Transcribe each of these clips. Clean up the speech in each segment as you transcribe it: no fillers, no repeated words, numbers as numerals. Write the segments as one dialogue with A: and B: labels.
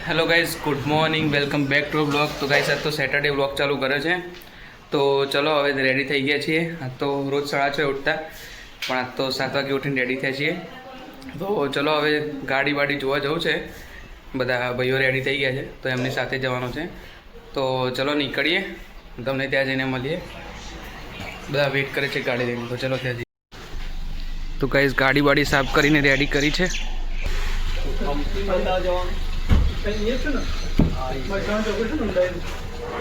A: Hello guys, good morning, welcome back to blog. तो guys आज तो સેટરડે ब्लॉग चालू करे છે। तो चलो હવે રેડી થઈ ગયા છીએ। આ તો રોજ 6:30 ઉઠતા, પણ આજ તો 7 વાગે ઉઠીને રેડી થયા છીએ। તો ચલો હવે ગાડી વાડી જોવા જવું છે। બધા ભાઈઓ રેડી થઈ ગયા છે તો એમની સાથે જવાનું છે। તો ચલો નીકળીએ, તમને ત્યાં જઈને મળીએ। બધા વેઇટ કરે છે ગાડી લઈને, તો ચલો ત્યાં જઈએ। તો ગાઈસ ગાડી વાડી સાફ કરીને રેડી કરી છે।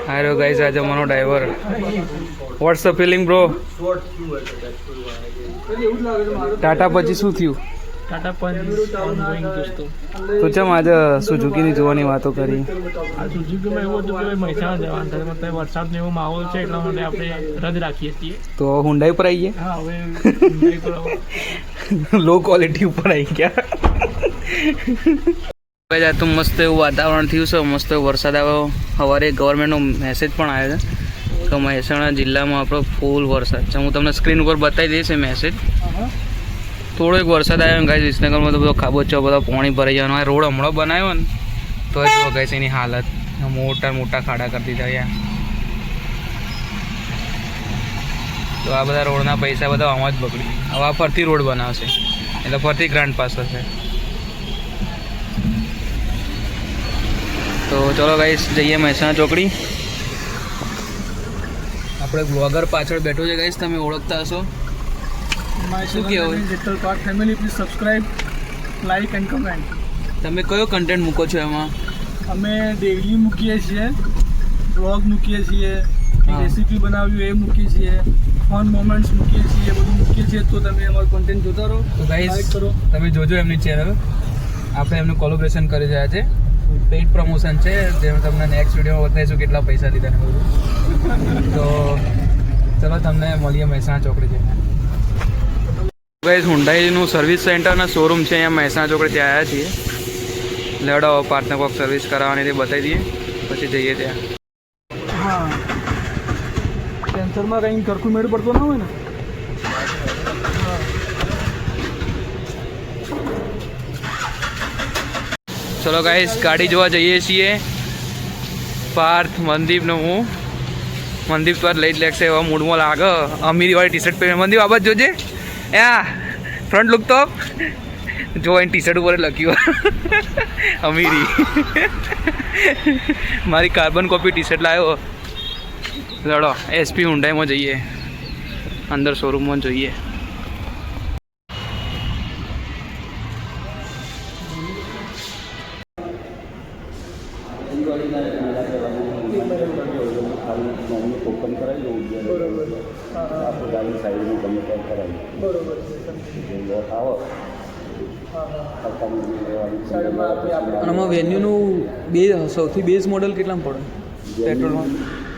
A: હારો ગાઈસ, આજે અમારો driver. What's the feeling bro? Tata પછી શું થયું?
B: ટાટા પંચ ઓનગોઈંગ દોસ્તો।
A: તો ચમ આજે સુઝુકીની જોવાની વાતો કરી?
B: આ સુઝુકીમાં એવું હતું કે મહેસાણા જવાનું થાય, મતલબ વરસાદનો એવો માહોલ છે એટલા માટે આપણે રદ રાખીએ છીએ।
A: તો હુંડાઈ પર આવી
B: હા, હવે ઊંડાઈ પર
A: લો ક્વોલિટી ઉપર આવી ગયા। આ તો મસ્ત એવું વાતાવરણ થયું છે, મસ્ત વરસાદ આવ્યો। સવારે ગવર્મેન્ટનો મેસેજ પણ આવ્યો છે કે મહેસાણા જિલ્લામાં આપણો ફૂલ વરસાદ છે। હું તમને સ્ક્રીન ઉપર બતાવી દઈશ એ મેસેજ। થોડો એક વરસાદ આવ્યો ગાઈસ, વિસનગરમાં તો બધો ખાબોચો બધો પાણી ભરાઈ જવાનો। આ રોડ હમણાં બનાવ્યો ને તો જો ગાઈસ એની હાલત મોટા મોટા ખાડા કરી દીધા યાર। તો આ બધા રોડના પૈસા બધા આમાં જ બગડી। હવે આ ફરતી રોડ બનાવશે એટલે ફરતી ગ્રાન્ટ પાસ હશે। તો ચલો ગાઈસ જઈએ મહેસાણા ચોકડી। આપણે બ્લોગર પાછળ બેઠો છે ગાઈસ, તમે ઓળખતા હશો। શું કહેવું?
B: Little park family, please subscribe, like and comment.
A: તમે કયો કન્ટેન્ટ મૂકો છો એમાં?
B: અમે ડેઈલી મૂકીએ છીએ, બ્લોગ મૂકીએ છીએ, રેસીપી બનાવ્યું એ મૂકીએ છીએ, ફન મોમેન્ટ્સ મૂકીએ છીએ, બધું મૂકીએ છીએ। તો તમે અમારું કન્ટેન્ટ જોતા રહો,
A: તો ગાઈસ
B: લાઈક કરો।
A: તમે જોજો એમની ચેનલ। આપણે એમનું કોલેબોરેશન કરી રહ્યા છે, પેઇડ પ્રમોશન છે, જેમાં તમને નેક્સ્ટ વિડીયોમાં બતાવીશું કેટલા પૈસા લીધા ને બધું। તો ચલો તમને મળીએ મહેસાણા ચોકડી જઈને। ગાઈસ હુન્ડાઈનું સર્વિસ સેન્ટર અને શોરૂમ છે અહીંયા મહેસાણા ચોકડી, ત્યાં આવ્યા છીએ। લેવડો પાર્ટને કોઈક સર્વિસ કરાવવાની તે બતાવી દઈએ, પછી જઈએ ત્યાં।
B: હા, કેન્સરમાં કંઈ સરખું મેળ પડતો ના હોય ને।
A: ચલો ગાઈસ ગાડી જોવા જઈએ છીએ। પાર્થ, મનદીપ ને હું। મનદીપ પર લઈ જ લેશે એવા મૂડમાં લાગે। અમીરીવાળી ટી શર્ટ પહેરી મનદીપ આ બાજુ જોજે, યા ફ્રન્ટ લુક તો જો એની ટી શર્ટ ઉપર લખ્યું અમીરી। મારી કાર્બન કોપી ટી શર્ટ લાવ્યો। લડો એસપી હુન્ડાઈમાં જઈએ, અંદર શોરૂમમાં જોઈએ।
C: ઓપન કરાવી દઉં, આપણે ગાડી સાઈડમાં ગમે ત્યાં કરાવી
B: બરોબર
C: લોટ આવો
A: અને આમાં વેન્યુનું સૌથી બેઝ મોડલ કેટલામાં પડે પેટ્રોલમાં?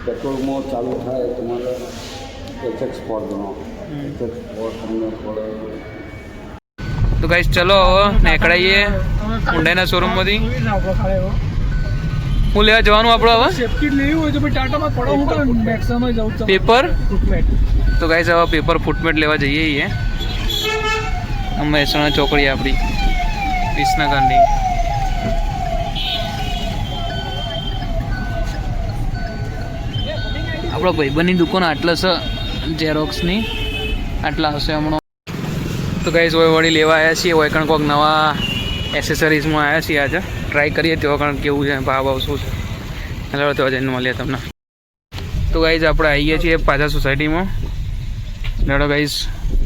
C: પેટ્રોલમાં ચાલુ થાય તમારે એચએક્સ સ્પોર્ટ ગણો, એચએક્સ સ્પોર્ટ તમને પડે।
A: તો ગાઈસ ચલો નીકળાઈએ હુન્ડાઈના શોરૂમમાંથી। હું લેવા જવાનું આપણો હવે?
B: સેફટી લેવી હોય તો ભાઈ ટાટામાં પડો, હું પણ મેક્સામાં જાઉં છું।
A: પેપર?
B: ફૂટમેટ।
A: તો ગાઈસ હવે પેપર ફૂટમેટ લેવા જઈએ છીએ મહેસાણા ચોકડી આપણી વિસનગરની। આપણો ભાઈબંધની દુકાન આટલા છે ઝેરોક્સની, આટલા હશે હમણાં। તો ગાઈસ હવે વળી લેવા આવ્યા છીએ, હોય કારણ કોઈક નવા એસેસરીઝમાં આવ્યા છીએ આજે। ટ્રાય કરીએ તેઓ કારણ કેવું છે, ભાવ શું છે, એટલે તો જઈને મળીએ તમને। તો ગાઈસ આપણે આવીએ છીએ પાછા સોસાયટીમાં। લેડો ગાઈસ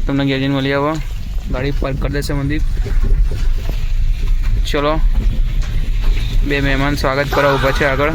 A: તમને ઘેર જઈને મળી આવો। ગાડી પાર્ક કરી દેશે મંદિર। ચલો બે મહેમાન સ્વાગત કરવા ઊભા છે આગળ।